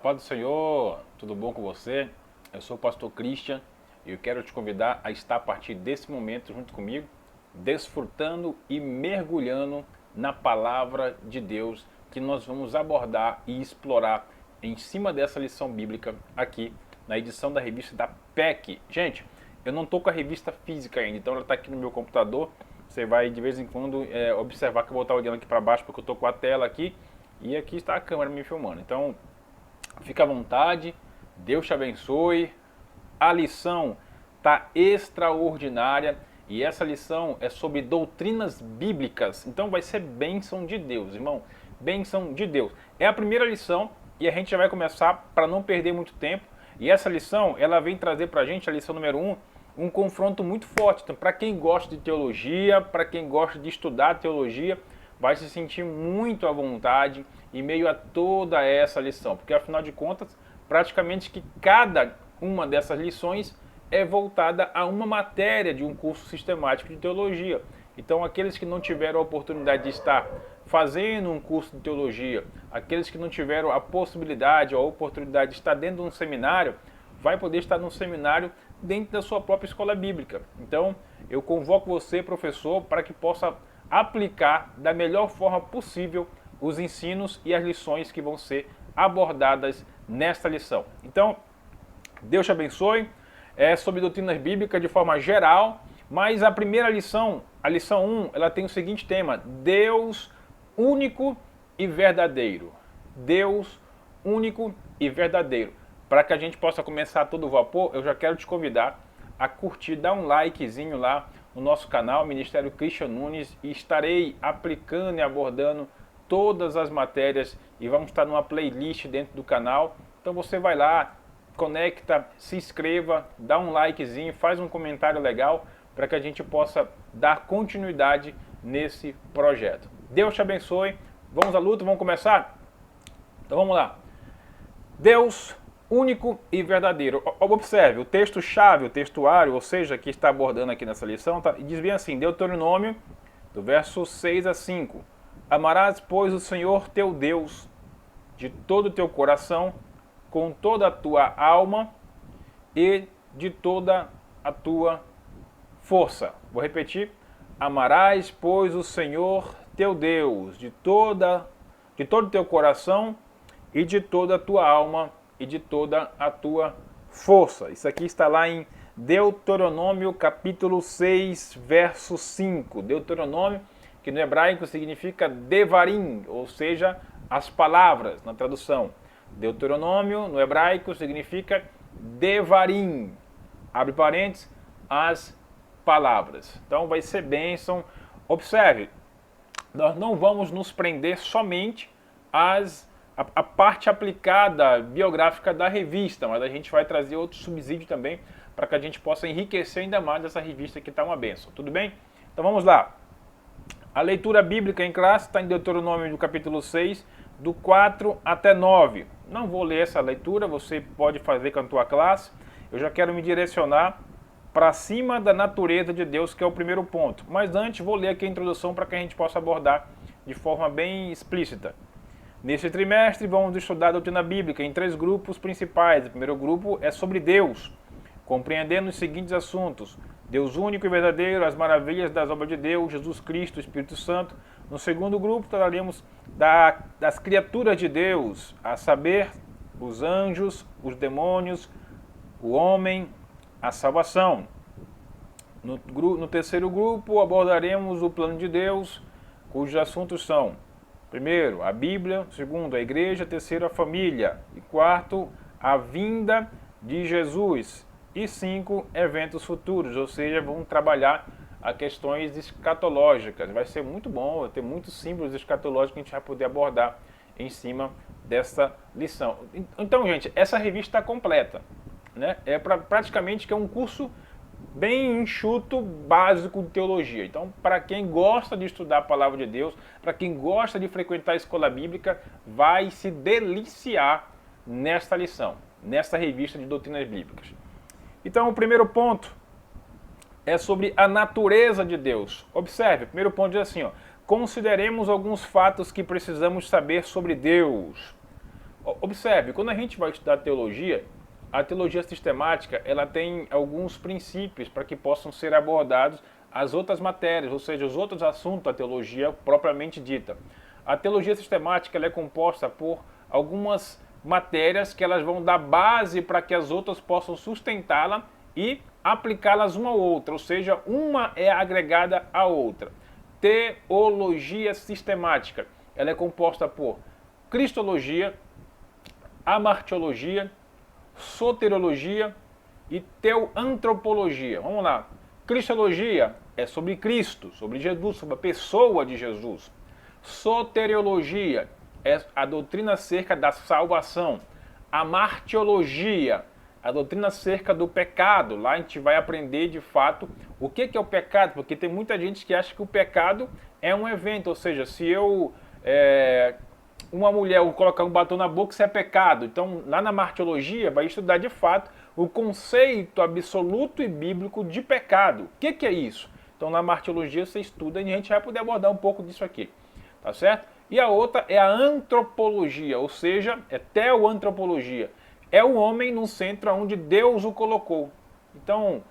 paz do Senhor, tudo bom com você? Eu sou o pastor Christian e eu quero te convidar a estar a partir desse momento junto comigo, desfrutando e mergulhando na palavra de Deus que nós vamos abordar e explorar em cima dessa lição bíblica aqui na edição da revista da PEC. Gente, eu não estou com a revista física ainda, então ela está aqui no meu computador. Você vai de vez em quando observar que eu vou estar olhando aqui para baixo porque eu estou com a tela aqui e aqui está a câmera me filmando. Então, fica à vontade, Deus te abençoe. A lição está extraordinária e essa lição é sobre doutrinas bíblicas. Então vai ser bênção de Deus, irmão. Bênção de Deus. É a primeira lição e a gente já vai começar para não perder muito tempo. E essa lição, ela vem trazer para a gente, a lição número 1, um confronto muito forte. Então, para quem gosta de teologia, para quem gosta de estudar teologia, vai se sentir muito à vontade em meio a toda essa lição, porque afinal de contas, praticamente que cada uma dessas lições é voltada a uma matéria de um curso sistemático de teologia. Então, aqueles que não tiveram a oportunidade de estar fazendo um curso de teologia, aqueles que não tiveram a possibilidade ou a oportunidade de estar dentro de um seminário, vai poder estar num seminário dentro da sua própria escola bíblica. Então, eu convoco você, professor, para que possa aplicar da melhor forma possível os ensinos e as lições que vão ser abordadas nesta lição. Então, Deus te abençoe. É sobre doutrinas bíblicas de forma geral, mas a primeira lição, a lição 1, ela tem o seguinte tema: Deus único e verdadeiro. Deus único e verdadeiro. Para que a gente possa começar a todo vapor, eu já quero te convidar a curtir, dar um likezinho lá no nosso canal, Ministério Christian Nunes, e estarei aplicando e abordando todas as matérias e vamos estar numa playlist dentro do canal. Então você vai lá, conecta, se inscreva, dá um likezinho, faz um comentário legal para que a gente possa dar continuidade nesse projeto. Deus te abençoe. Vamos à luta, vamos começar? Então vamos lá. Deus único e verdadeiro. Observe, o texto-chave, o textuário, ou seja, que está abordando aqui nessa lição, diz bem assim, Deuteronômio, do verso 6 a 5. Amarás, pois, o Senhor teu Deus de todo o teu coração, com toda a tua alma e de toda a tua força. Vou repetir. Amarás, pois, o Senhor teu Deus de todo o teu coração e de toda a tua alma e de toda a tua força. Isso aqui está lá em Deuteronômio capítulo 6, verso 5. Deuteronômio, que no hebraico significa Devarim, ou seja, as palavras, na tradução. Deuteronômio, no hebraico, significa Devarim, abre parênteses, as palavras. Então vai ser bênção. Observe, nós não vamos nos prender somente a parte aplicada biográfica da revista, mas a gente vai trazer outro subsídio também para que a gente possa enriquecer ainda mais essa revista que está uma bênção. Tudo bem? Então vamos lá. A leitura bíblica em classe está em Deuteronômio do capítulo 6, do 4 até 9. Não vou ler essa leitura, você pode fazer com a tua classe. Eu já quero me direcionar para cima da natureza de Deus, que é o primeiro ponto. Mas antes vou ler aqui a introdução para que a gente possa abordar de forma bem explícita. Neste trimestre vamos estudar a doutrina bíblica em 3 grupos principais. O primeiro grupo é sobre Deus, compreendendo os seguintes assuntos: Deus único e verdadeiro, as maravilhas das obras de Deus, Jesus Cristo, Espírito Santo. No segundo grupo trataremos das criaturas de Deus, a saber, os anjos, os demônios, o homem, a salvação. No terceiro grupo abordaremos o plano de Deus, cujos assuntos são: primeiro, a Bíblia; segundo, a igreja; terceiro, a família; e quarto, a vinda de Jesus; e 5, eventos futuros, ou seja, vamos trabalhar a questões escatológicas. Vai ser muito bom, vai ter muitos símbolos escatológicos que a gente vai poder abordar em cima dessa lição. Então, gente, essa revista está completa, né? Praticamente que é um curso bem enxuto, básico de teologia. Então, para quem gosta de estudar a palavra de Deus, para quem gosta de frequentar a escola bíblica, vai se deliciar nesta lição, nesta revista de doutrinas bíblicas. Então, o primeiro ponto é sobre a natureza de Deus. Observe, o primeiro ponto diz assim, ó: consideremos alguns fatos que precisamos saber sobre Deus. Observe, quando a gente vai estudar teologia, a teologia sistemática ela tem alguns princípios para que possam ser abordados as outras matérias, ou seja, os outros assuntos da teologia propriamente dita. A teologia sistemática ela é composta por algumas matérias que elas vão dar base para que as outras possam sustentá-la e aplicá-las uma à outra, ou seja, uma é agregada à outra. Teologia sistemática, ela é composta por cristologia, amartiologia, soteriologia e teoantropologia. Vamos lá. Cristologia é sobre Cristo, sobre Jesus, sobre a pessoa de Jesus. Soteriologia é a doutrina acerca da salvação. A martiologia, a doutrina acerca do pecado. Lá a gente vai aprender de fato o que é o pecado, porque tem muita gente que acha que o pecado é um evento, ou seja, se eu uma mulher colocar um batom na boca, isso é pecado. Então, lá na martiologia, vai estudar de fato o conceito absoluto e bíblico de pecado. O que é isso? Então, na martiologia, você estuda e a gente vai poder abordar um pouco disso aqui. Tá certo? E a outra é a antropologia, ou seja, é teoantropologia. É o homem no centro onde Deus o colocou. Então,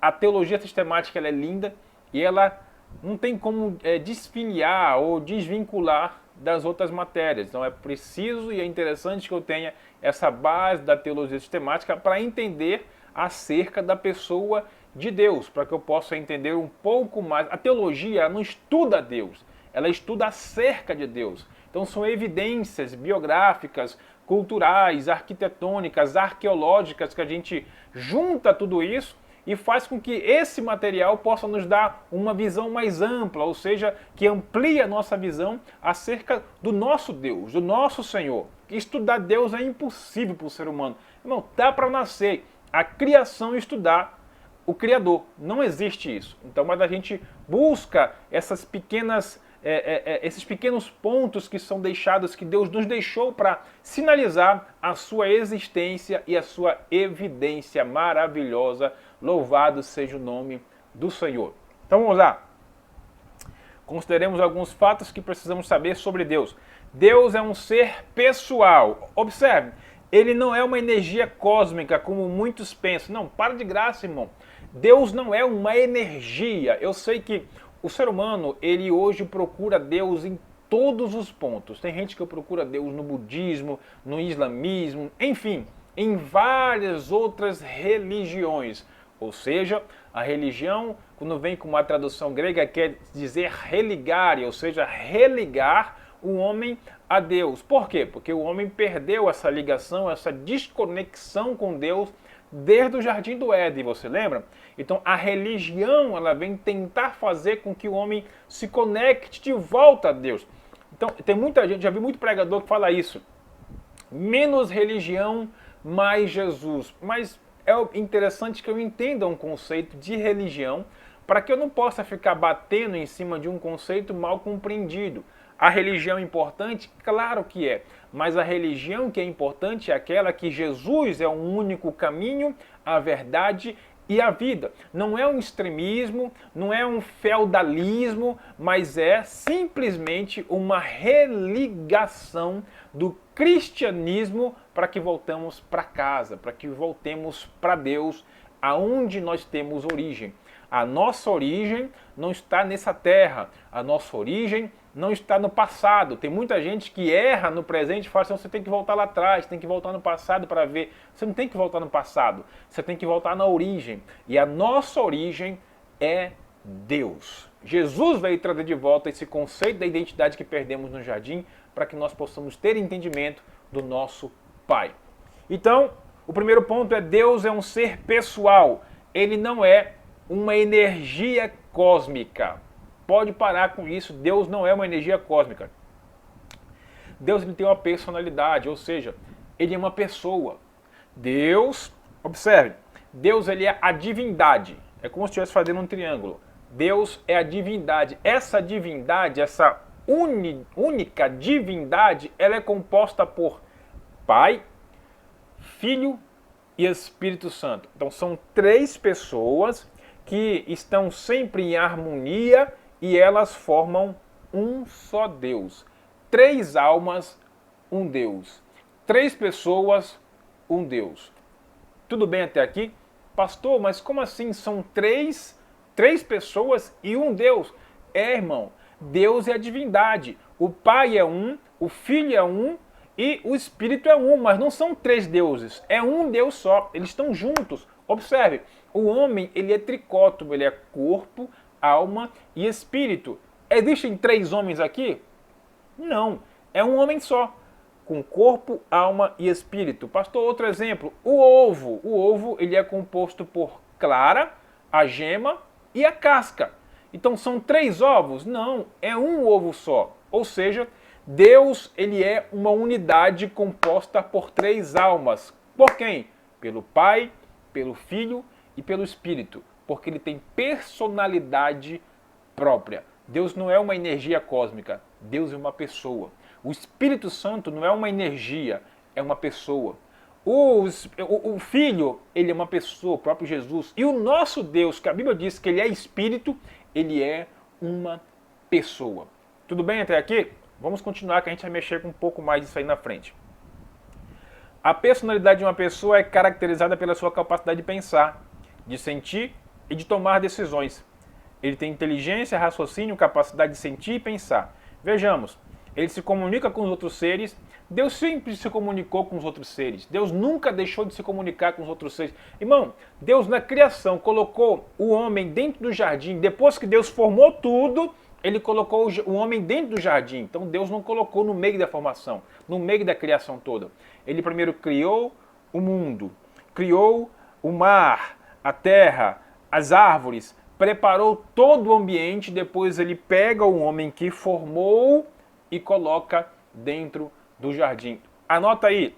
a teologia sistemática ela é linda e ela não tem como desfiliar ou desvincular das outras matérias. Então é preciso e é interessante que eu tenha essa base da teologia sistemática para entender acerca da pessoa de Deus, para que eu possa entender um pouco mais. A teologia não estuda Deus, ela estuda acerca de Deus. Então são evidências biográficas, culturais, arquitetônicas, arqueológicas que a gente junta tudo isso e faz com que esse material possa nos dar uma visão mais ampla, ou seja, que amplie a nossa visão acerca do nosso Deus, do nosso Senhor. Estudar Deus é impossível para o ser humano. Irmão, dá para nascer a criação e estudar o Criador. Não existe isso. Então, mas a gente busca essas pequenas esses pequenos pontos que são deixados, que Deus nos deixou para sinalizar a sua existência e a sua evidência maravilhosa. Louvado seja o nome do Senhor. Então vamos lá. Consideremos alguns fatos que precisamos saber sobre Deus. Deus é um ser pessoal. Observe, ele não é uma energia cósmica como muitos pensam. Não, para de graça, irmão. Deus não é uma energia. Eu sei que o ser humano, ele hoje procura Deus em todos os pontos. Tem gente que procura Deus no budismo, no islamismo, enfim, em várias outras religiões. Ou seja, a religião, quando vem com uma tradução grega, quer dizer religar, ou seja, religar o homem a Deus. Por quê? Porque o homem perdeu essa ligação, essa desconexão com Deus desde o Jardim do Éden, você lembra? Então a religião ela vem tentar fazer com que o homem se conecte de volta a Deus. Então tem muita gente, já vi muito pregador que fala isso. Menos religião, mais Jesus. Mas é interessante que eu entenda um conceito de religião para que eu não possa ficar batendo em cima de um conceito mal compreendido. A religião é importante? Claro que é. Mas a religião que é importante é aquela que Jesus é o único caminho, a verdade e a vida. Não é um extremismo, não é um feudalismo, mas é simplesmente uma religação do cristianismo para que voltamos para casa, para que voltemos para Deus, aonde nós temos origem. A nossa origem não está nessa terra, a nossa origem não está no passado. Tem muita gente que erra no presente e fala assim, você tem que voltar lá atrás, tem que voltar no passado para ver. Você não tem que voltar no passado, você tem que voltar na origem. E a nossa origem é Deus. Jesus veio trazer de volta esse conceito da identidade que perdemos no jardim para que nós possamos ter entendimento do nosso Pai. Então, o primeiro ponto é Deus é um ser pessoal. Ele não é uma energia cósmica. Pode parar com isso, Deus não é uma energia cósmica. Deus ele tem uma personalidade, ou seja, ele é uma pessoa. Deus, observe, Deus ele é a divindade. É como se estivesse fazendo um triângulo. Deus é a divindade. Essa divindade, essa única divindade, ela é composta por Pai, Filho e Espírito Santo. Então são três pessoas que estão sempre em harmonia e elas formam um só Deus. Três almas, um Deus. três pessoas, um Deus. Tudo bem até aqui? Pastor, mas como assim? São três pessoas e um Deus. Irmão, Deus é a divindade. O Pai é um, o Filho é um e o Espírito é um, mas não são três deuses. É um Deus só. Eles estão juntos. Observe, o homem ele é tricótomo, ele é corpo, alma e espírito. Existem três homens aqui? Não, é um homem só, com corpo, alma e espírito. Pastor, outro exemplo, o ovo. O ovo ele é composto por clara, a gema e a casca. Então são três ovos? Não, é um ovo só. Ou seja, Deus ele é uma unidade composta por três almas. Por quem? Pelo Pai, pelo Filho e pelo Espírito. Porque ele tem personalidade própria. Deus não é uma energia cósmica, Deus é uma pessoa. O Espírito Santo não é uma energia, é uma pessoa. O Filho, ele é uma pessoa, o próprio Jesus. E o nosso Deus, que a Bíblia diz que ele é Espírito, ele é uma pessoa. Tudo bem até aqui? Vamos continuar que a gente vai mexer com um pouco mais disso aí na frente. A personalidade de uma pessoa é caracterizada pela sua capacidade de pensar, de sentir e de tomar decisões. Ele tem inteligência, raciocínio, capacidade de sentir e pensar. Vejamos, ele se comunica com os outros seres. Deus sempre se comunicou com os outros seres. Deus nunca deixou de se comunicar com os outros seres. Irmão, Deus na criação colocou o homem dentro do jardim. Depois que Deus formou tudo, ele colocou o homem dentro do jardim. Então Deus não colocou no meio da formação, no meio da criação toda. Ele primeiro criou o mundo, criou o mar, a terra, as árvores, preparou todo o ambiente, depois ele pega o homem que formou e coloca dentro do jardim. Anota aí,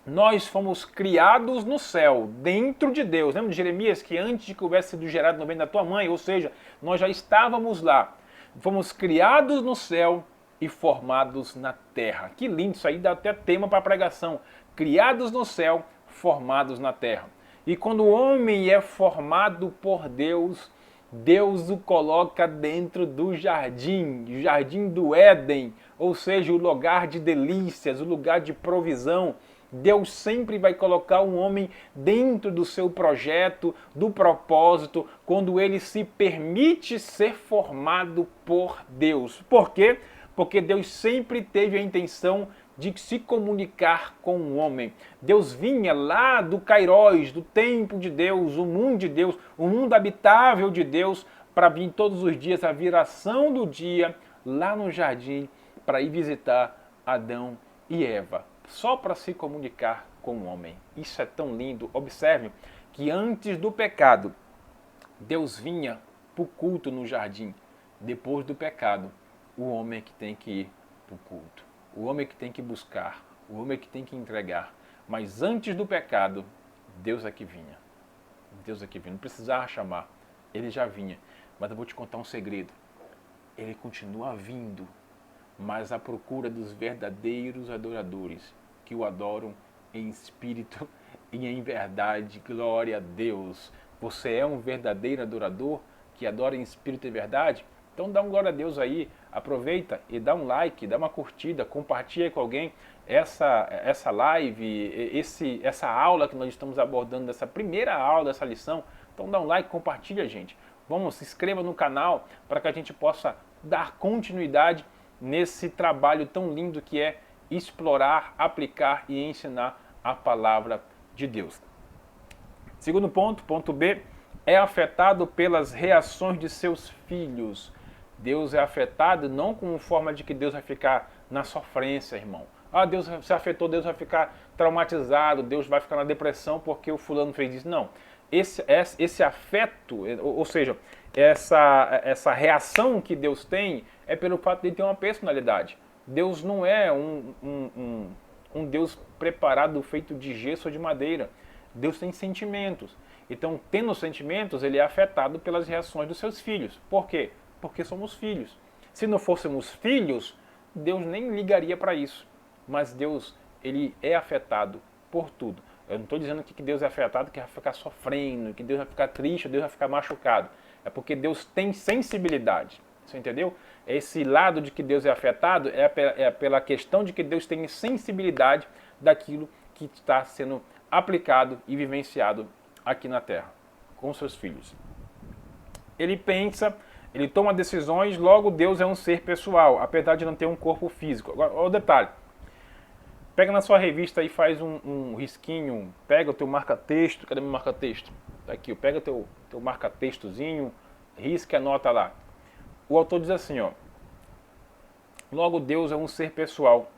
nós fomos criados no céu, dentro de Deus. Lembra de Jeremias que antes de que houvesse sido gerado no ventre da tua mãe, ou seja, nós já estávamos lá. Fomos criados no céu e formados na terra. Que lindo, isso aí dá até tema para a pregação. Criados no céu, formados na terra. E quando o homem é formado por Deus, Deus o coloca dentro do jardim, o jardim do Éden, ou seja, o lugar de delícias, o lugar de provisão. Deus sempre vai colocar um homem dentro do seu projeto, do propósito, quando ele se permite ser formado por Deus. Por quê? Porque Deus sempre teve a intenção de se comunicar com o homem. Deus vinha lá do Kairos, do templo de Deus, o mundo de Deus, o mundo habitável de Deus, para vir todos os dias, a viração do dia, lá no jardim, para ir visitar Adão e Eva, só para se comunicar com o homem. Isso é tão lindo. Observe que antes do pecado, Deus vinha para o culto no jardim. Depois do pecado, o homem é que tem que ir para o culto. O homem é que tem que buscar. O homem é que tem que entregar. Mas antes do pecado, Deus é que vinha. Deus é que vinha. Não precisava chamar. Ele já vinha. Mas eu vou te contar um segredo. Ele continua vindo, mas à procura dos verdadeiros adoradores, que o adoram em espírito e em verdade. Glória a Deus. Você é um verdadeiro adorador que adora em espírito e verdade? Então dá um glória a Deus aí, aproveita e dá um like, dá uma curtida, compartilha com alguém essa live, essa aula que nós estamos abordando, dessa primeira aula, dessa lição. Então dá um like, compartilha, gente. Vamos, se inscreva no canal para que a gente possa dar continuidade nesse trabalho tão lindo que é explorar, aplicar e ensinar a palavra de Deus. Segundo ponto, ponto B, é afetado pelas reações de seus filhos. Deus é afetado não como forma de que Deus vai ficar na sofrência, irmão. Ah, Deus se afetou, Deus vai ficar traumatizado, Deus vai ficar na depressão porque o fulano fez isso. Não. Esse afeto, ou seja, essa reação que Deus tem é pelo fato de ele ter uma personalidade. Deus não é um Deus preparado, feito de gesso ou de madeira. Deus tem sentimentos. Então, tendo sentimentos, ele é afetado pelas reações dos seus filhos. Por quê? Porque somos filhos. Se não fôssemos filhos, Deus nem ligaria para isso. Mas Deus, ele é afetado por tudo. Eu não estou dizendo que Deus é afetado, que vai ficar sofrendo, que Deus vai ficar triste, Deus vai ficar machucado. É porque Deus tem sensibilidade. Você entendeu? Esse lado de que Deus é afetado é pela questão de que Deus tem sensibilidade daquilo que está sendo aplicado e vivenciado aqui na Terra, com seus filhos. Ele pensa, ele toma decisões, logo Deus é um ser pessoal, apesar de não ter um corpo físico. Agora, olha o detalhe. Pega na sua revista e faz um risquinho, pega o teu marca-texto, cadê meu marca-texto? Tá aqui, pega teu marca-textozinho, risca e anota lá. O autor diz assim, ó, logo Deus é um ser pessoal,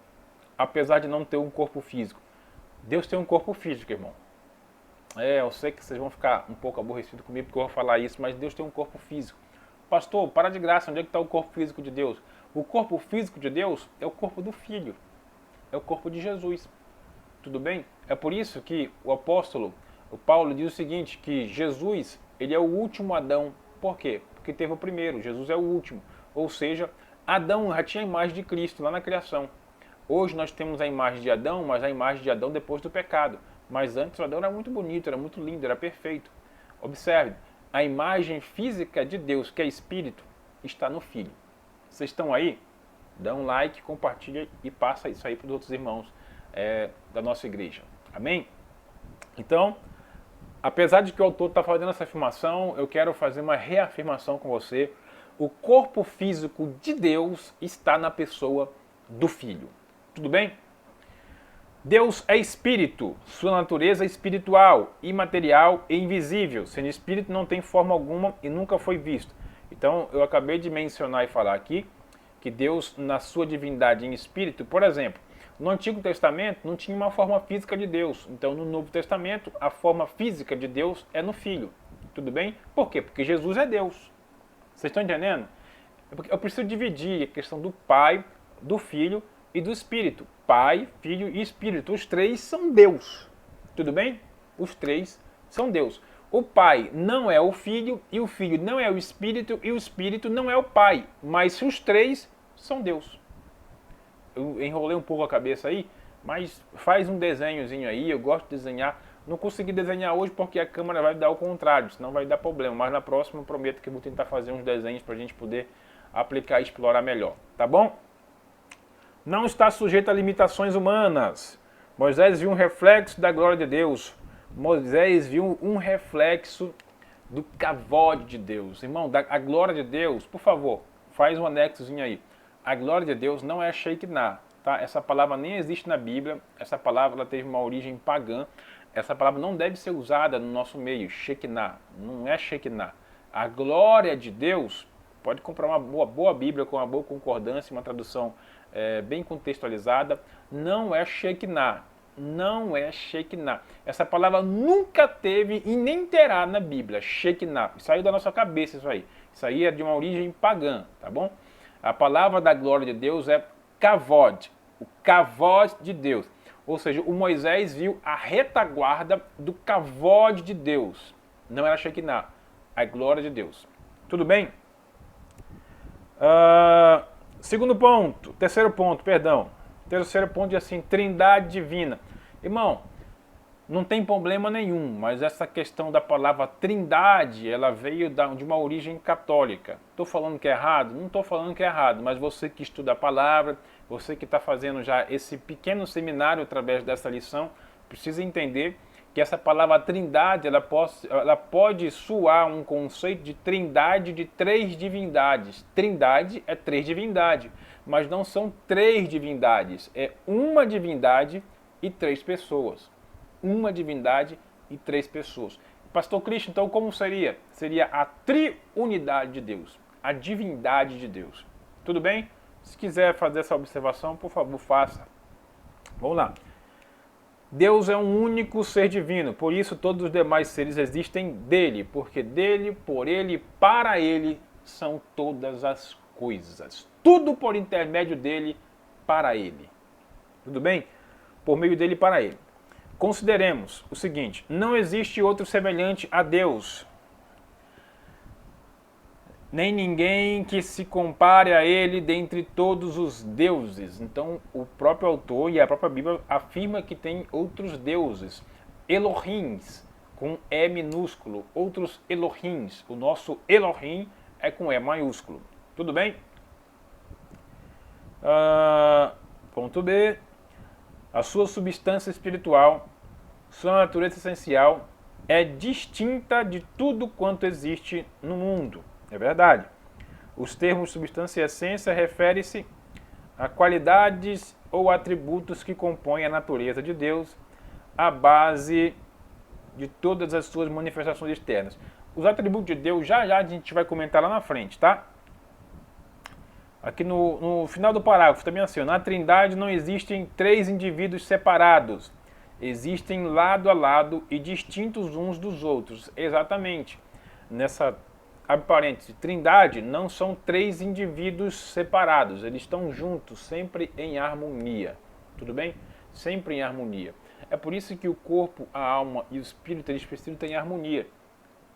apesar de não ter um corpo físico. Deus tem um corpo físico, irmão. Eu sei que vocês vão ficar um pouco aborrecidos comigo porque eu vou falar isso, mas Deus tem um corpo físico. Pastor, para de graça, onde é que está o corpo físico de Deus? O corpo físico de Deus é o corpo do Filho. É o corpo de Jesus. Tudo bem? É por isso que o apóstolo, o Paulo, diz o seguinte, que Jesus, ele é o último Adão. Por quê? Porque teve o primeiro, Jesus é o último. Ou seja, Adão já tinha a imagem de Cristo lá na criação. Hoje nós temos a imagem de Adão, mas a imagem de Adão depois do pecado. Mas antes o Adão era muito bonito, era muito lindo, era perfeito. Observe, a imagem física de Deus, que é Espírito, está no Filho. Vocês estão aí? Dá um like, compartilha e passa isso aí para os outros irmãos da nossa igreja. Amém? Então, apesar de que o autor está fazendo essa afirmação, eu quero fazer uma reafirmação com você. O corpo físico de Deus está na pessoa do Filho. Tudo bem? Deus é espírito, sua natureza é espiritual, imaterial e invisível. Sendo espírito, não tem forma alguma e nunca foi visto. Então, eu acabei de mencionar e falar aqui que Deus, na sua divindade em espírito, por exemplo, no Antigo Testamento não tinha uma forma física de Deus. Então, no Novo Testamento, a forma física de Deus é no Filho. Tudo bem? Por quê? Porque Jesus é Deus. Vocês estão entendendo? Eu preciso dividir a questão do Pai, do Filho e do Espírito. Pai, Filho e Espírito. Os três são Deus. Tudo bem? Os três são Deus. O Pai não é o Filho, e o Filho não é o Espírito, e o Espírito não é o Pai. Mas os três são Deus. Eu enrolei um pouco a cabeça aí, mas faz um desenhozinho aí, eu gosto de desenhar. Não consegui desenhar hoje porque a câmera vai dar o contrário, senão vai dar problema. Mas na próxima eu prometo que eu vou tentar fazer uns desenhos para a gente poder aplicar e explorar melhor. Tá bom? Não está sujeito a limitações humanas. Moisés viu um reflexo da glória de Deus. Moisés viu um reflexo do kavod de Deus. Irmão, a glória de Deus, por favor, faz um anexozinho aí. A glória de Deus não é Shekinah, tá? Essa palavra nem existe na Bíblia. Essa palavra ela teve uma origem pagã. Essa palavra não deve ser usada no nosso meio, Shekinah. Não é Shekinah. A glória de Deus, pode comprar uma boa Bíblia com uma boa concordância, uma tradução bem contextualizada. Não é Shekinah. Não é Shekinah. Essa palavra nunca teve e nem terá na Bíblia, Shekinah. Saiu da nossa cabeça isso aí. Isso aí é de uma origem pagã, tá bom? A palavra da glória de Deus é kavod, o kavod de Deus. Ou seja, o Moisés viu a retaguarda do kavod de Deus. Não era Shekinah, a glória de Deus. Tudo bem? Terceiro ponto diz assim, trindade divina. Irmão, não tem problema nenhum, mas essa questão da palavra trindade, ela veio de uma origem católica. Estou falando que é errado? Não estou falando que é errado, mas você que estuda a palavra, você que está fazendo já esse pequeno seminário através dessa lição, precisa entender que essa palavra trindade, ela pode soar um conceito de trindade de três divindades. Trindade é três divindades, mas não são três divindades, é uma divindade e três pessoas. Uma divindade e três pessoas. Pastor Cristo, então como seria? Seria a triunidade de Deus, a divindade de Deus. Tudo bem? Se quiser fazer essa observação, por favor, faça. Vamos lá. Deus é um único ser divino, por isso todos os demais seres existem dele, porque dele, por ele, para ele são todas as coisas. Tudo por intermédio dele, para ele. Tudo bem? Por meio dele, para ele. Consideremos o seguinte, não existe outro semelhante a Deus, nem ninguém que se compare a ele dentre todos os deuses. Então, o próprio autor e a própria Bíblia afirma que tem outros deuses, Elohims, com E minúsculo, outros Elohims. O nosso Elohim é com E maiúsculo. Tudo bem? Ponto B. A sua substância espiritual, sua natureza essencial, é distinta de tudo quanto existe no mundo. É verdade. Os termos substância e essência referem-se a qualidades ou atributos que compõem a natureza de Deus, a base de todas as suas manifestações externas. Os atributos de Deus, já a gente vai comentar lá na frente, tá? Aqui no final do parágrafo, também assim, na Trindade não existem três indivíduos separados. Existem lado a lado e distintos uns dos outros. Exatamente. Nessa, abre parênteses, Trindade não são três indivíduos separados. Eles estão juntos, sempre em harmonia. Tudo bem? Sempre em harmonia. É por isso que o corpo, a alma e o espírito, eles precisam ter harmonia.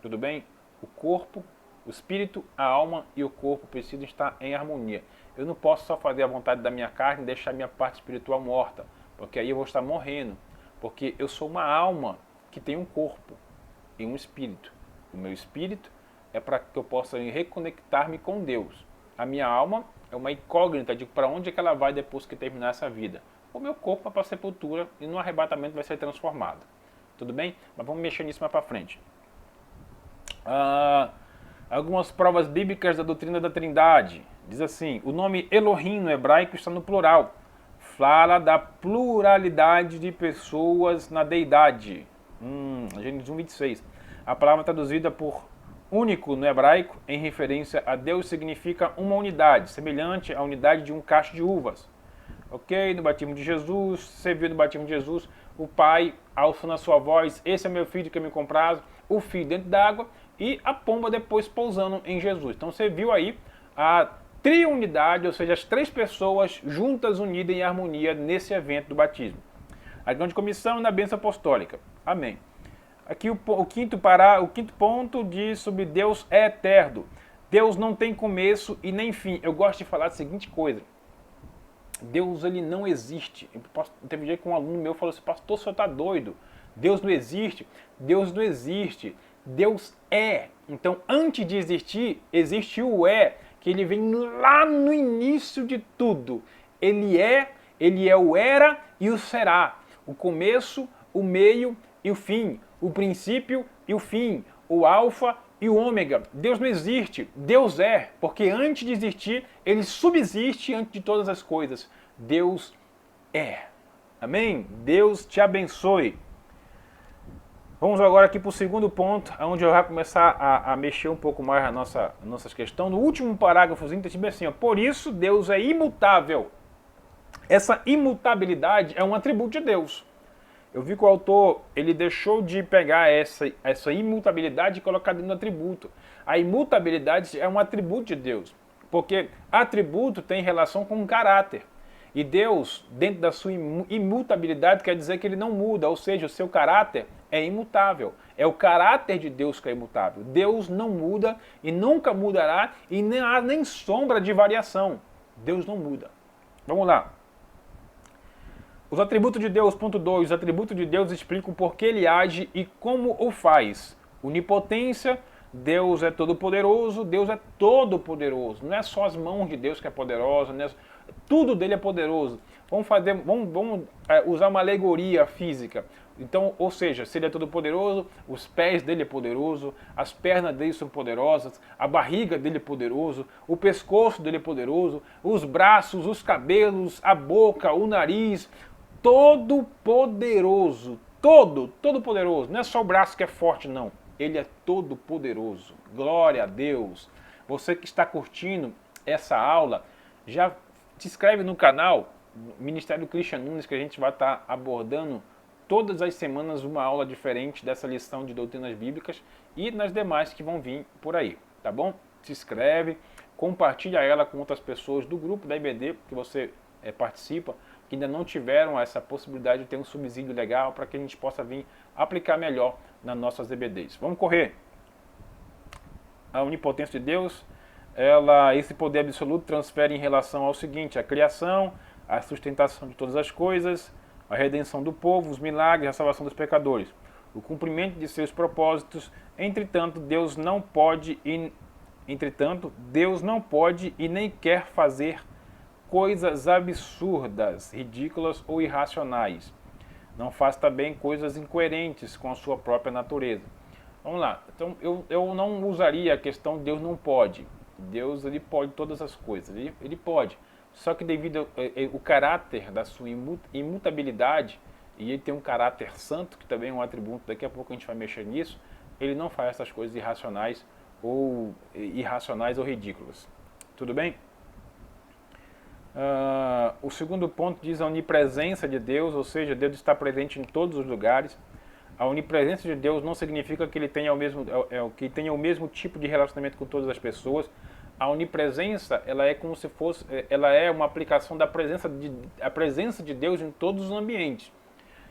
Tudo bem? O corpo, o espírito, a alma e o corpo precisam estar em harmonia. Eu não posso só fazer a vontade da minha carne e deixar a minha parte espiritual morta, porque aí eu vou estar morrendo. Porque eu sou uma alma que tem um corpo e um espírito. O meu espírito é para que eu possa reconectar-me com Deus. A minha alma é uma incógnita de para onde é que ela vai depois que terminar essa vida. O meu corpo é para a sepultura e no arrebatamento vai ser transformado. Tudo bem? Mas vamos mexer nisso mais para frente. Algumas provas bíblicas da doutrina da Trindade. Diz assim, o nome Elohim no hebraico está no plural. Fala da pluralidade de pessoas na deidade. Gênesis 1:26. A palavra traduzida por único no hebraico, em referência a Deus, significa uma unidade, semelhante à unidade de um cacho de uvas. Ok? No batismo de Jesus, você viu no batismo de Jesus, o Pai alçando a sua voz, esse é meu filho que me compraz, o filho dentro d'água e a pomba depois pousando em Jesus. Então você viu aí a triunidade, ou seja, as três pessoas juntas, unidas em harmonia nesse evento do batismo. A grande comissão na bênção apostólica. Amém. Aqui o quinto ponto diz sobre Deus é eterno. Deus não tem começo e nem fim. Eu gosto de falar a seguinte coisa. Deus, ele não existe. Teve um dia que um aluno meu falou assim, pastor, o senhor está doido. Deus não existe. Deus não existe. Deus é. Então, antes de existir, existe o é, que ele vem lá no início de tudo. Ele é o era e o será. O começo, o meio e o fim. O princípio e o fim. O alfa e o ômega. Deus não existe. Deus é, porque antes de existir, ele subsiste antes de todas as coisas. Deus é. Amém? Deus te abençoe. Vamos agora aqui para o segundo ponto, onde eu vou começar a mexer um pouco mais na nossa questão. No último parágrafozinho, está tipo assim, ó, por isso Deus é imutável. Essa imutabilidade é um atributo de Deus. Eu vi que o autor, ele deixou de pegar essa imutabilidade e colocar dentro do atributo. A imutabilidade é um atributo de Deus, porque atributo tem relação com caráter. E Deus, dentro da sua imutabilidade, quer dizer que ele não muda, ou seja, o seu caráter é imutável. É o caráter de Deus que é imutável. Deus não muda e nunca mudará e nem há nem sombra de variação. Deus não muda. Vamos lá. Os atributos de Deus, ponto 2. Os atributos de Deus explicam por que ele age e como o faz. Onipotência, Deus é todo-poderoso, Deus é todo-poderoso. Não é só as mãos de Deus que é poderosa, não é... tudo dele é poderoso. Vamos usar uma alegoria física. Então, ou seja, se ele é todo poderoso, os pés dele é poderoso, as pernas dele são poderosas, a barriga dele é poderoso, o pescoço dele é poderoso, os braços, os cabelos, a boca, o nariz, todo poderoso, todo poderoso. Não é só o braço que é forte, não. Ele é todo poderoso. Glória a Deus. Você que está curtindo essa aula, já se inscreve no canal Ministério Christian Nunes, que a gente vai estar abordando todas as semanas uma aula diferente dessa lição de doutrinas bíblicas e nas demais que vão vir por aí, tá bom? Se inscreve, compartilha ela com outras pessoas do grupo da IBD que você participa, que ainda não tiveram essa possibilidade de ter um subsídio legal para que a gente possa vir aplicar melhor nas nossas EBDs. Vamos correr! A onipotência de Deus, esse poder absoluto transfere em relação ao seguinte, a criação, a sustentação de todas as coisas, a redenção do povo, os milagres, a salvação dos pecadores, o cumprimento de seus propósitos. Entretanto, Deus não pode e nem quer fazer coisas absurdas, ridículas ou irracionais. Não faz também coisas incoerentes com a sua própria natureza. Vamos lá. Então, eu não usaria a questão Deus não pode. Deus, ele pode todas as coisas. Ele pode. Só que devido ao caráter da sua imutabilidade, e ele tem um caráter santo, que também é um atributo, daqui a pouco a gente vai mexer nisso, ele não faz essas coisas irracionais ou ridículas. Tudo bem? O segundo ponto diz a onipresença de Deus, ou seja, Deus está presente em todos os lugares. A onipresença de Deus não significa que ele tenha o mesmo tipo de relacionamento com todas as pessoas. A onipresença, ela é como se fosse, ela é uma aplicação da presença de Deus em todos os ambientes.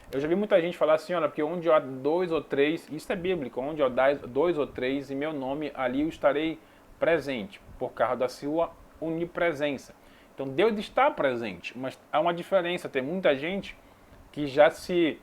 Eu já vi muita gente falar assim, olha, porque onde há 2 ou 3, isso é bíblico, onde há 2 ou 3 em meu nome, ali eu estarei presente, por causa da sua onipresença. Então Deus está presente, mas há uma diferença, tem muita gente que já se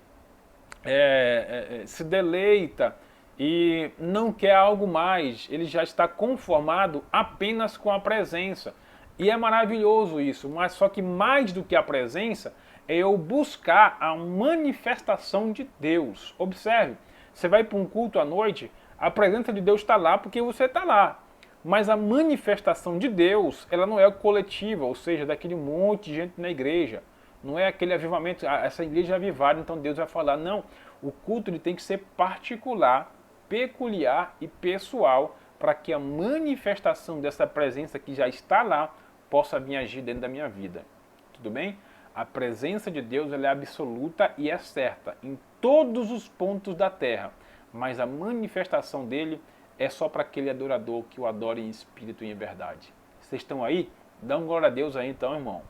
deleita e não quer algo mais, ele já está conformado apenas com a presença. E é maravilhoso isso, mas só que mais do que a presença, é eu buscar a manifestação de Deus. Observe, você vai para um culto à noite, a presença de Deus está lá porque você está lá. Mas a manifestação de Deus, ela não é coletiva, ou seja, daquele monte de gente na igreja. Não é aquele avivamento, essa igreja é avivada, então Deus vai falar. Não, o culto ele tem que ser particular, peculiar e pessoal, para que a manifestação dessa presença que já está lá, possa vir agir dentro da minha vida. Tudo bem? A presença de Deus ela é absoluta e é certa em todos os pontos da terra, mas a manifestação dele é só para aquele adorador que o adora em espírito e em verdade. Vocês estão aí? Dá um glória a Deus aí então, irmão.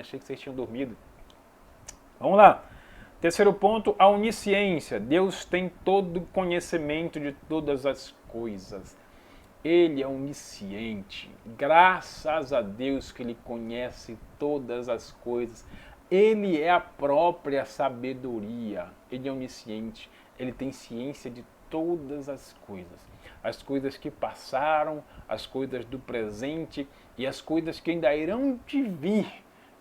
Achei que vocês tinham dormido. Vamos lá. Terceiro ponto, a onisciência. Deus tem todo o conhecimento de todas as coisas. Ele é onisciente. Graças a Deus que ele conhece todas as coisas. Ele é a própria sabedoria. Ele é onisciente. Ele tem ciência de todas as coisas. As coisas que passaram, as coisas do presente e as coisas que ainda irão de vir.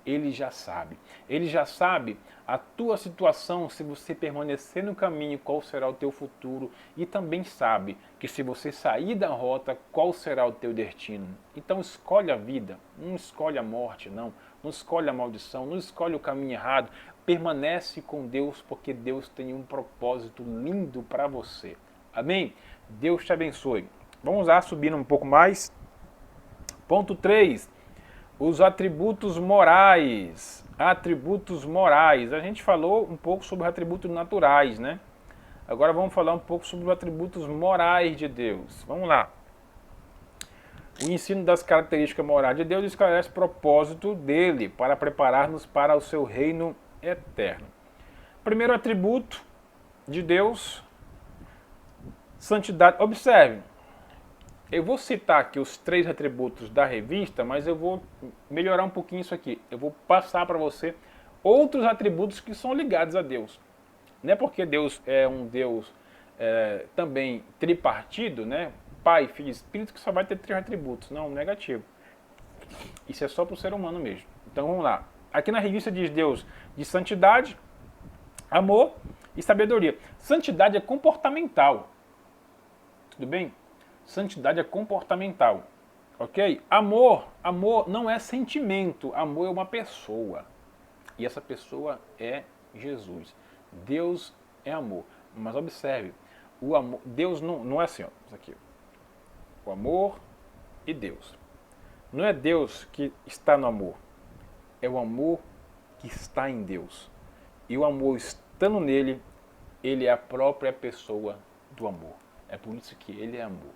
Ele já sabe. Ele já sabe a tua situação, se você permanecer no caminho, qual será o teu futuro. E também sabe que se você sair da rota, qual será o teu destino. Então escolhe a vida, não escolhe a morte, não. Não escolhe a maldição, não escolhe o caminho errado. Permanece com Deus, porque Deus tem um propósito lindo para você. Amém? Deus te abençoe. Vamos lá, subindo um pouco mais. Ponto 3. Os atributos morais. Atributos morais. A gente falou um pouco sobre atributos naturais, né? Agora vamos falar um pouco sobre os atributos morais de Deus. Vamos lá. O ensino das características morais de Deus esclarece o propósito dele para preparar-nos para o seu reino eterno. Primeiro atributo de Deus, santidade. Observe. Eu vou citar aqui os 3 atributos da revista, mas eu vou melhorar um pouquinho isso aqui. Eu vou passar para você outros atributos que são ligados a Deus. Não é porque Deus é um Deus também tripartido, né? Pai, Filho e Espírito, que só vai ter 3 atributos. Não, negativo. Isso é só para o ser humano mesmo. Então vamos lá. Aqui na revista diz Deus de santidade, amor e sabedoria. Santidade é comportamental. Tudo bem? Santidade é comportamental, ok? Amor não é sentimento, amor é uma pessoa. E essa pessoa é Jesus. Deus é amor. Mas observe, o amor, Deus não é assim, ó, isso aqui. O amor e Deus. Não é Deus que está no amor, é o amor que está em Deus. E o amor estando nele, ele é a própria pessoa do amor. É por isso que ele é amor.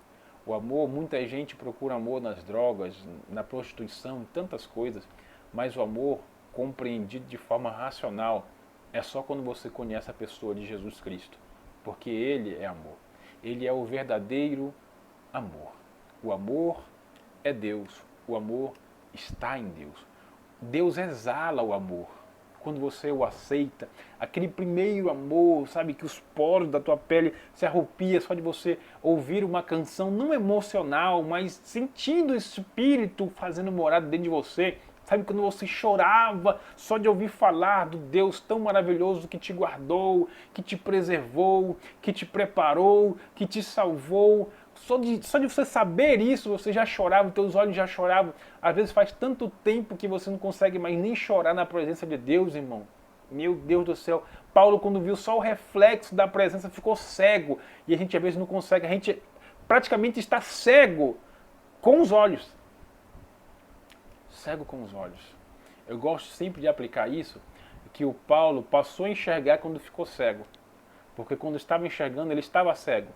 O amor, muita gente procura amor nas drogas, na prostituição, em tantas coisas, mas o amor compreendido de forma racional é só quando você conhece a pessoa de Jesus Cristo, porque ele é amor. Ele é o verdadeiro amor. O amor é Deus, o amor está em Deus. Deus exala o amor. Quando você o aceita, aquele primeiro amor, sabe, que os poros da tua pele se arrepia só de você ouvir uma canção, não emocional, mas sentindo o Espírito fazendo morada dentro de você, Sabe quando você chorava só de ouvir falar do Deus tão maravilhoso que te guardou, que te preservou, que te preparou, que te salvou. Só de você saber isso, você já chorava, teus olhos já choravam. Às vezes faz tanto tempo que você não consegue mais nem chorar na presença de Deus, irmão. Meu Deus do céu. Paulo, quando viu só o reflexo da presença, ficou cego. E a gente às vezes não consegue, a gente praticamente está cego com os olhos. Cego com os olhos. Eu gosto sempre de aplicar isso, que o Paulo passou a enxergar quando ficou cego. Porque quando estava enxergando, ele estava cego.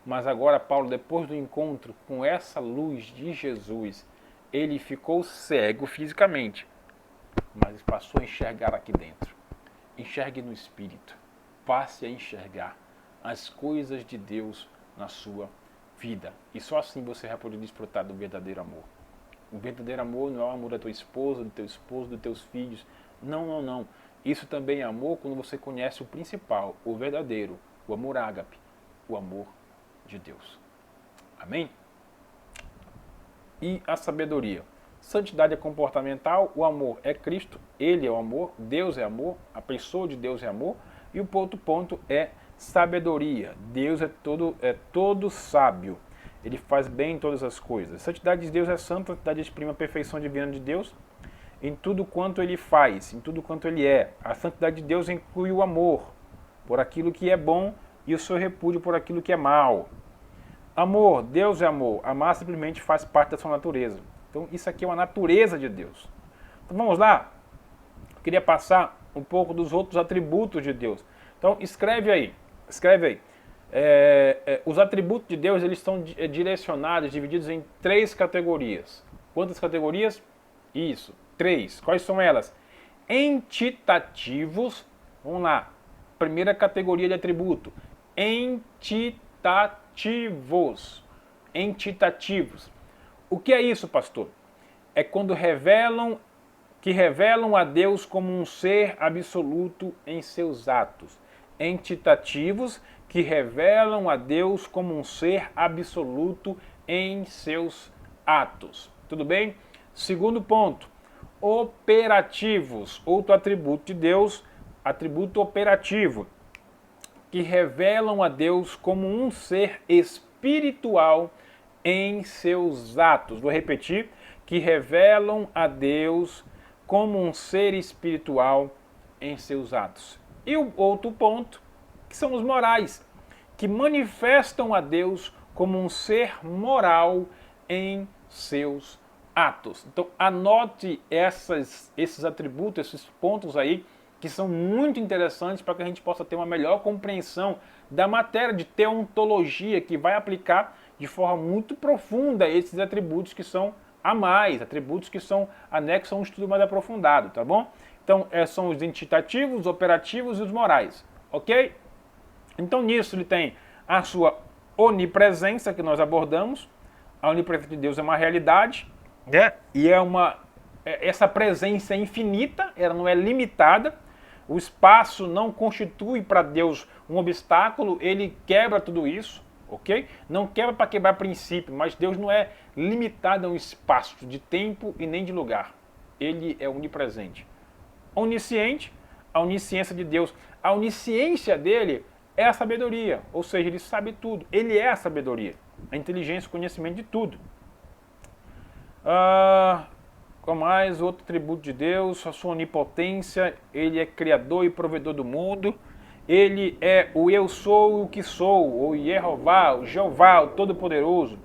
Mas agora Paulo, depois do encontro com essa luz de Jesus, ele ficou cego fisicamente, mas passou a enxergar aqui dentro. Enxergue no Espírito. Passe a enxergar as coisas de Deus na sua vida. E só assim você vai poder desfrutar do verdadeiro amor. O verdadeiro amor não é o amor da tua esposa, do teu esposo, dos teus filhos. Não, não, não. Isso também é amor quando você conhece o principal, o verdadeiro, o amor ágape, o amor de Deus. Amém? E a sabedoria. Santidade é comportamental, o amor é Cristo, Ele é o amor, Deus é amor, a pessoa de Deus é amor. E o outro ponto é sabedoria. Deus é todo sábio. Ele faz bem todas as coisas. A santidade de Deus é santa, a santidade exprime a perfeição divina de Deus em tudo quanto Ele faz, em tudo quanto Ele é. A santidade de Deus inclui o amor por aquilo que é bom e o seu repúdio por aquilo que é mal. Amor, Deus é amor. Amar simplesmente faz parte da sua natureza. Então isso aqui é uma natureza de Deus. Então vamos lá? Eu queria passar um pouco dos outros atributos de Deus. Então escreve aí. Os atributos de Deus, eles estão direcionados, divididos em 3 categorias. Quantas categorias? Isso, 3. Quais são elas? Entitativos. Vamos lá. Primeira categoria de atributo. Entitativos. O que é isso, pastor? É quando revelam a Deus como um ser absoluto em seus atos. Entitativos que revelam a Deus como um ser absoluto em seus atos. Tudo bem? Segundo ponto, operativos. Outro atributo de Deus, atributo operativo, que revelam a Deus como um ser espiritual em seus atos. Vou repetir, que revelam a Deus como um ser espiritual em seus atos. E o outro ponto, que são os morais, que manifestam a Deus como um ser moral em seus atos. Então anote esses atributos, esses pontos aí, que são muito interessantes para que a gente possa ter uma melhor compreensão da matéria de teontologia, que vai aplicar de forma muito profunda esses atributos que são a mais, atributos que são anexos a um estudo mais aprofundado, tá bom? Então, são os entitativos, os operativos e os morais, ok? Então, nisso ele tem a sua onipresença, que nós abordamos. A onipresença de Deus é uma realidade, né? E essa presença é infinita, ela não é limitada. O espaço não constitui para Deus um obstáculo, ele quebra tudo isso, ok? Não quebra para quebrar princípio, mas Deus não é limitado a um espaço de tempo e nem de lugar. Ele é onipresente. Onisciente, a onisciência de Deus. A onisciência dele é a sabedoria, ou seja, ele sabe tudo. Ele é a sabedoria, a inteligência, o conhecimento de tudo. Qual mais? Outro atributo de Deus, a sua onipotência. Ele é criador e provedor do mundo. Ele é o eu sou o que sou, o Jeová, o Todo-Poderoso.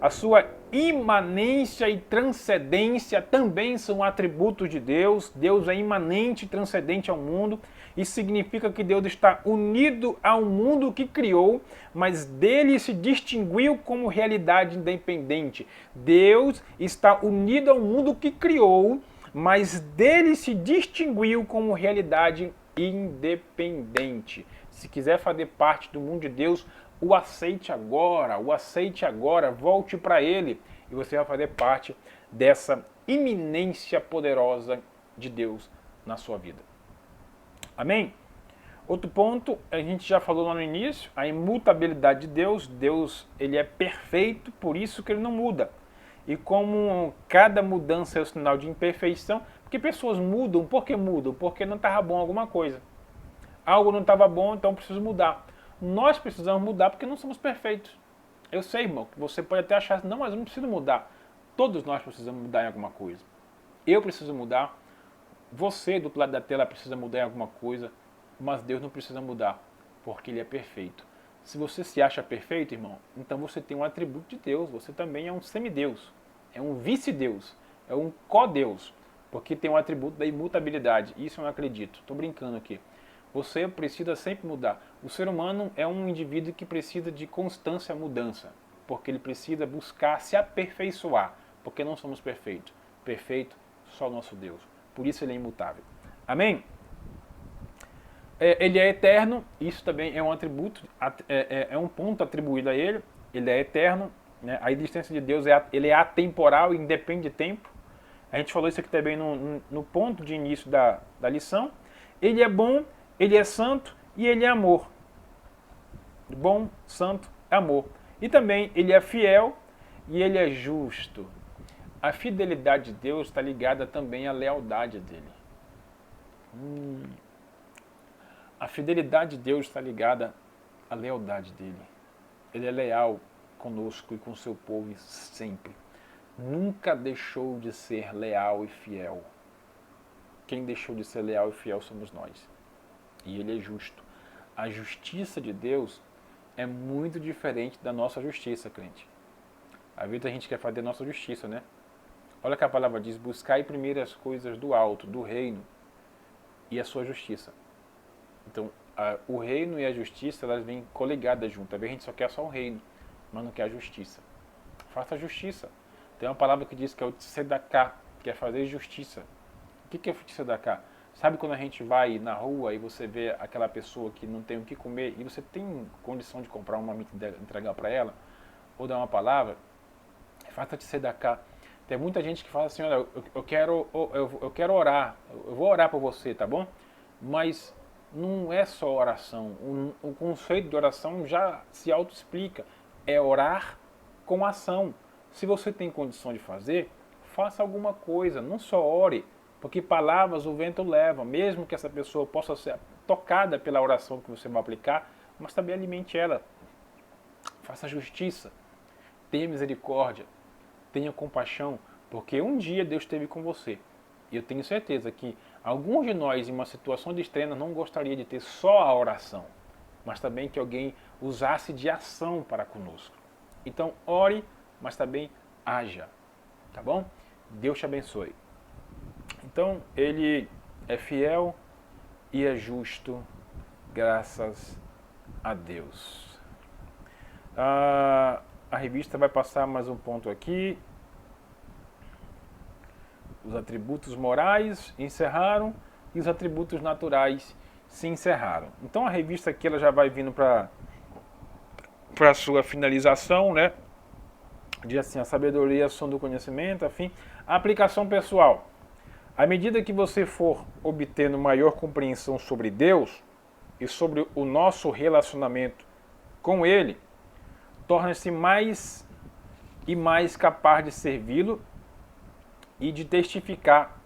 A sua imanência e transcendência também são atributos de Deus. Deus é imanente e transcendente ao mundo. Isso significa que Deus está unido ao mundo que criou, mas dele se distinguiu como realidade independente. Deus está unido ao mundo que criou, mas dele se distinguiu como realidade independente. Se quiser fazer parte do mundo de Deus, o aceite agora, volte para ele e você vai fazer parte dessa iminência poderosa de Deus na sua vida. Amém? Outro ponto, a gente já falou lá no início, a imutabilidade de Deus. Deus, ele é perfeito, por isso que ele não muda. e como cada mudança é o sinal de imperfeição, porque pessoas mudam, por que mudam? Porque não estava bom alguma coisa. Algo não estava bom, então preciso mudar. Nós precisamos mudar porque não somos perfeitos. Eu sei, irmão, que você pode até achar, não, mas eu não preciso mudar. Todos nós precisamos mudar em alguma coisa. Eu preciso mudar, você do outro lado da tela precisa mudar em alguma coisa, mas Deus não precisa mudar, porque Ele é perfeito. Se você se acha perfeito, irmão, então você tem um atributo de Deus, você também é um semideus, é um vice-deus, é um co-deus, porque tem um atributo da imutabilidade. Isso eu não acredito, estou brincando aqui. Você precisa sempre mudar. O ser humano é um indivíduo que precisa de constância mudança, porque ele precisa buscar se aperfeiçoar, porque não somos perfeitos. Perfeito só o nosso Deus. Por isso ele é imutável. Amém? Ele é eterno, isso também é um atributo, é um ponto atribuído a ele. Ele é eterno, né? A existência de Deus ele é atemporal e independe de tempo. A gente falou isso aqui também no ponto de início da lição. Ele é bom, ele é santo e ele é amor. Bom, santo, amor. E também ele é fiel e ele é justo. A fidelidade de Deus está ligada também à lealdade dele. A fidelidade de Deus está ligada à lealdade dele. Ele é leal conosco e com o seu povo sempre. Nunca deixou de ser leal e fiel. Quem deixou de ser leal e fiel somos nós. E ele é justo. A justiça de Deus é muito diferente da nossa justiça, crente. Às vezes a gente quer fazer a nossa justiça, né? Olha que a palavra diz, buscai primeiro as coisas do alto, do reino, e a sua justiça. Então, o reino e a justiça, elas vêm coligadas juntas. Às vezes a gente só quer só o reino, mas não quer a justiça. Faça a justiça. Tem uma palavra que diz que é o tzedaká, que é fazer justiça. O que é o tzedaká? Sabe quando a gente vai na rua e você vê aquela pessoa que não tem o que comer e você tem condição de comprar uma marmita e entregar para ela, ou dar uma palavra? Faça tzedaká. Tem muita gente que fala assim, olha, eu quero orar, eu vou orar por você, tá bom? Mas não é só oração. O conceito de oração já se auto-explica. É orar com ação. Se você tem condição de fazer, faça alguma coisa. Não só ore, porque palavras o vento leva. Mesmo que essa pessoa possa ser tocada pela oração que você vai aplicar, mas também alimente ela. Faça justiça. Tenha misericórdia. Tenha compaixão, porque um dia Deus esteve com você. E eu tenho certeza que alguns de nós, em uma situação de extrema, não gostaria de ter só a oração, mas também que alguém usasse de ação para conosco. Então, ore, mas também haja. Tá bom? Deus te abençoe. Então, ele é fiel e é justo, graças a Deus. A revista vai passar mais um ponto aqui. Os atributos morais encerraram e os atributos naturais se encerraram. Então a revista aqui ela já vai vindo para a sua finalização, né? Diz assim, a sabedoria é a som do conhecimento, afim. A aplicação pessoal. À medida que você for obtendo maior compreensão sobre Deus e sobre o nosso relacionamento com Ele, torna-se mais e mais capaz de servi-lo e de testificar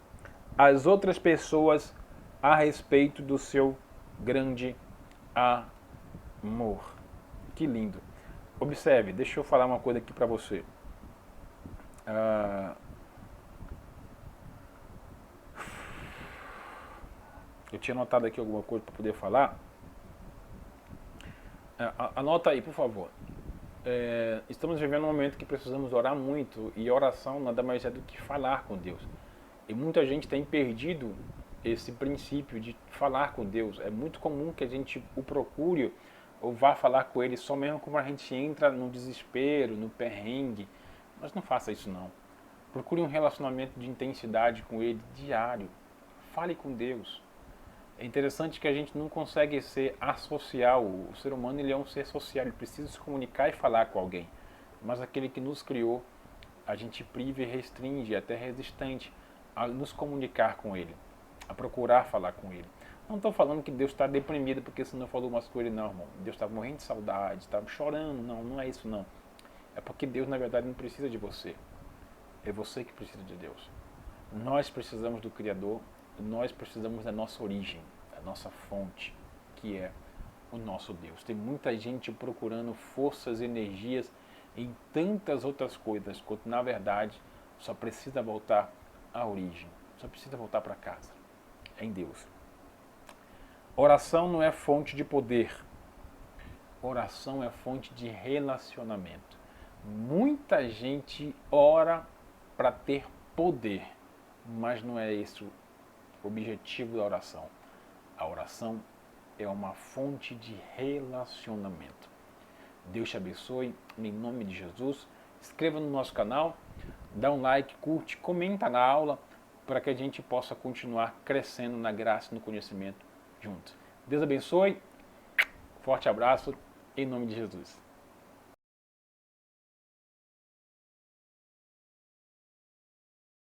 às outras pessoas a respeito do seu grande amor. Que lindo. Observe, deixa eu falar uma coisa aqui para você. Eu tinha anotado aqui alguma coisa para poder falar. Anota aí, por favor. Estamos vivendo um momento que precisamos orar muito, e oração nada mais é do que falar com Deus. E muita gente tem perdido esse princípio de falar com Deus. É muito comum que a gente o procure ou vá falar com Ele só mesmo quando a gente entra no desespero, no perrengue. Mas não faça isso não. Procure um relacionamento de intensidade com Ele diário. Fale com Deus. É interessante que a gente não consegue ser associal. O ser humano ele é um ser social, ele precisa se comunicar e falar com alguém. Mas aquele que nos criou, a gente priva e restringe, até resistente a nos comunicar com Ele, a procurar falar com Ele. Não estou falando que Deus está deprimido porque você não falou umas coisas, não, irmão. Deus está morrendo de saudade, está chorando. Não, não é isso não. É porque Deus, na verdade, não precisa de você. É você que precisa de Deus. Nós precisamos do Criador, nós precisamos da nossa origem, da nossa fonte, que é o nosso Deus. Tem muita gente procurando forças e energias em tantas outras coisas, quando na verdade só precisa voltar à origem, só precisa voltar para casa, em Deus. Oração não é fonte de poder, oração é fonte de relacionamento. Muita gente ora para ter poder, mas não é esse o objetivo da oração. A oração é uma fonte de relacionamento. Deus te abençoe, em nome de Jesus. Inscreva no nosso canal, dá um like, curte, comenta na aula, para que a gente possa continuar crescendo na graça e no conhecimento juntos. Deus abençoe, forte abraço, em nome de Jesus.